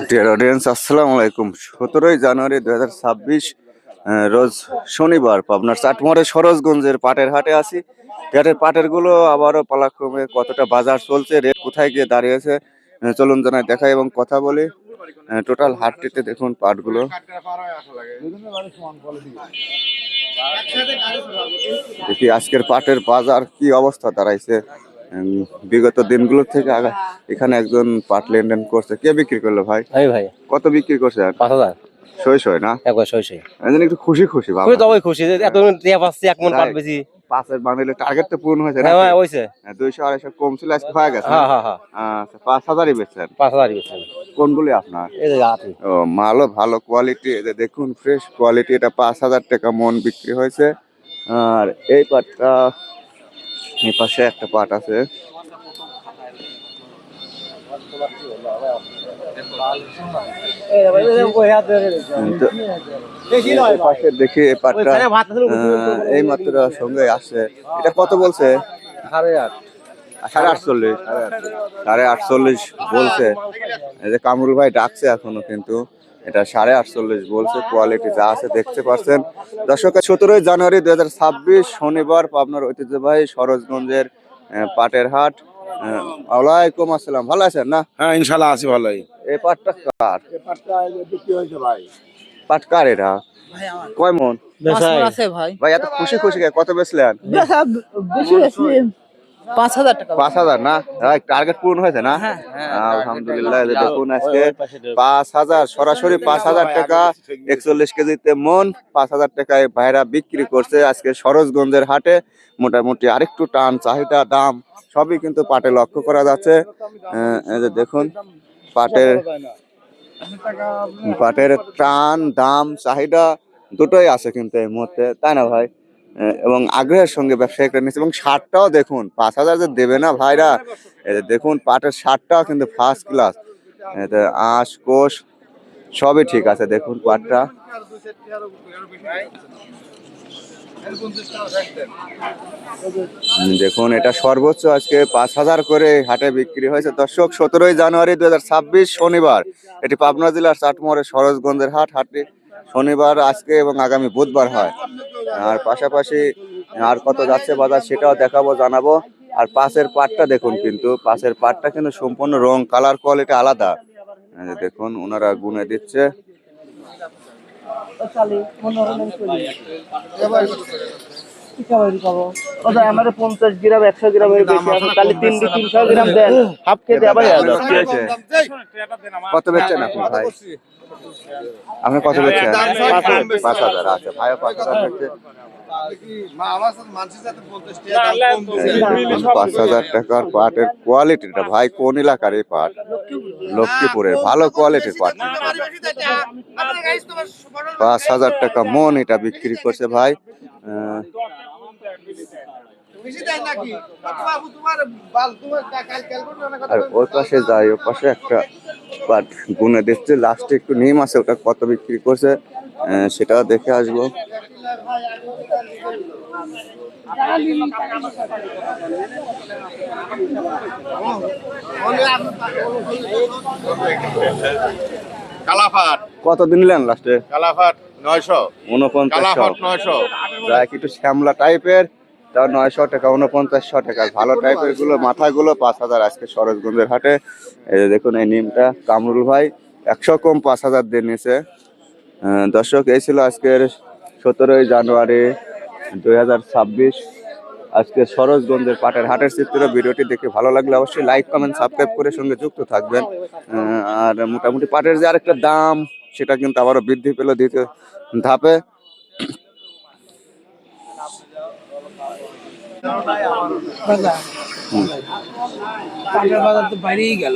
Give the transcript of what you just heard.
Dear audience, আসসালামু আলাইকুম। 17ই জানুয়ারি 2026 রোজ শনিবার পাবনার চাটমোড়ে সরোজগঞ্জের পাটের হাটে আছি। পাটের গুলো আবারও পালাক্রমে কতটা বাজার চলছে, রেট কোথায় গিয়ে দাঁড়িয়েছে চলুন জানাই দেখাই এবং কথা বলি। টোটাল হাটটিতে দেখুন পাটগুলো। দেখি আজকের পাটের বাজার কি অবস্থা দাঁড়াইছে বিগত দিনগুলো থেকে। এখানে একজন পাট লেনদেন করছে। কে বিক্রি করলো ভাই? ভাই কত বিক্রি করছে? 5,000। সই না একবার সই একটু খুশি খুশি ভাব। খুশি এত টিয়া পাচ্ছি, এক মন পাট বেশি। পাঁচের বান্ডেলে টার্গেট তো পূর্ণ হয়েছে না? হ্যাঁ হইছে। 200-250 কম ছিল, আজকে হয়ে গেছে। আচ্ছা, 5,000ই বেচছেন? 5,000ই বেচছেন। কোনগুলি আপনার? এই যে আছে। ও, মালও ভালো কোয়ালিটি। এই যে দেখুন ফ্রেশ কোয়ালিটি। এটা 5,000 টাকা মন বিক্রি হয়েছে। আর এই পাটটা, এই পাশে একটা পাট আছে। দেখি এই পাটটা এই মাত্র সঙ্গে আসছে। এটা কত বলছে? 48 বলছে। এই যে কামরুল ভাই ডাকছে এখনো, কিন্তু এটা 48 বলছে। কোয়ালিটি যা আছে দেখতে পাচ্ছেন দর্শক। 17ই জানুয়ারি 2026 শনিবার পাবনার ঐতিহ্যবাহী সরোজগঞ্জের পাটের হাট। ওয়ালাইকুম আসসালাম, ভালো আছেন না? হ্যাঁ ইনশাল্লাহ আছি ভালোই। এই পাটটা কার? বিক্রি হয়েছে ভাই। পাট কার এটা? কয় মন ভাই? এত খুশি খুশি কত বেচলেন? 5,000 না? টার্গেট পূরণ হয়েছে না? আলহামদুলিল্লাহ। দেখুন আজকে 5,000, সরাসরি 5,000 টাকা 41 কেজিতে মন 5,000 টাকায় ভাইরা বিক্রি করছে আজকে সরোজগঞ্জের হাটে। মোটামুটি আরেকটু টান চাহিদা, দাম সবই কিন্তু পাটে লক্ষ্য করা যাচ্ছে। এই যে দেখুন পাটের টান, দাম, চাহিদা দুটোই আছে কিন্তু এই মুহূর্তে, তাই না ভাই? এবং আগ্রহের সঙ্গে ব্যবসায়িকরা নিচ্ছে। এবং সারটাও দেখুন, 5,000 যে দেবে না ভাইরা। দেখুন পাটের সারটাও কিন্তু ফার্স্ট ক্লাস। আঁশ কোষ সবই ঠিক আছে। দেখুন পাটটা দেখুন, এটা সর্বোচ্চ আজকে 5,000 করে হাটে বিক্রি হয়েছে দর্শক। 17ই জানুয়ারি 2026 শনিবার। এটি পাবনা জেলার চাটমোড়ে সরোজগঞ্জের হাটটি শনিবার আজকে এবং আগামী বুধবার হয়। আর পাশাপাশি আর কত যাচ্ছে বাজার সেটাও দেখাবো, জানাবো। আর পাশের পাটটা দেখুন, কিন্তু পাশের পাটটা কিন্তু সম্পূর্ণ রং, কালার, কোয়ালিটি আলাদা। দেখুন ওনারা গুনে দিচ্ছে। আমার 50 গ্রাম 100 গ্রাম তাহলে 300 গ্রাম দেন, হাফ কেজি আবার কত বেচছেন আপনি ভাই? আপনি কত বেচছেন? 5,000। আচ্ছা ভাই, 5,000 বেচছে। 5,000 টাকার পাটের কোয়ালিটিটা ভাই, কোন এলাকার এই পাট? লক্ষ্মীপুরের ভালো কোয়ালিটির পাট। 5,000 টাকা মন এটা বিক্রি করছে ভাই। আর ওর পাশে যাই, ওর পাশে একটা পাট গুনে দেখছে লাস্টে একটু নিম আছে, ওটা কত বিক্রি করছে সেটাও দেখে আসবো। কত দিন নিলেন লাস্টে? 49,000। যা একটু শ্যামলা টাইপের, তাও 900 টাকা, 4900 টাকা। ভালো টাইপের গুলো, মাথাগুলো 5,000 আজকে সরোজগঞ্জের হাটে। এই যে দেখুন এই নিমটা কামরুল ভাই 100 কম 5,000 দিয়ে নিয়েছে। দর্শক, এই ছিল আজকের 17ই জানুয়ারি 2026 আজকে সরোজগঞ্জের পাটের হাটের চিত্র। ভিডিওটি দেখে ভালো লাগলে অবশ্যই লাইক, কমেন্ট, সাবস্ক্রাইব করে সঙ্গে যুক্ত থাকবেন। আর মোটামুটি পাটের যে আরেকটা দাম, সেটা কিন্তু আবারও বৃদ্ধি পেল দ্বিতীয় ধাপে। বাজার তো বাইরেই গেল।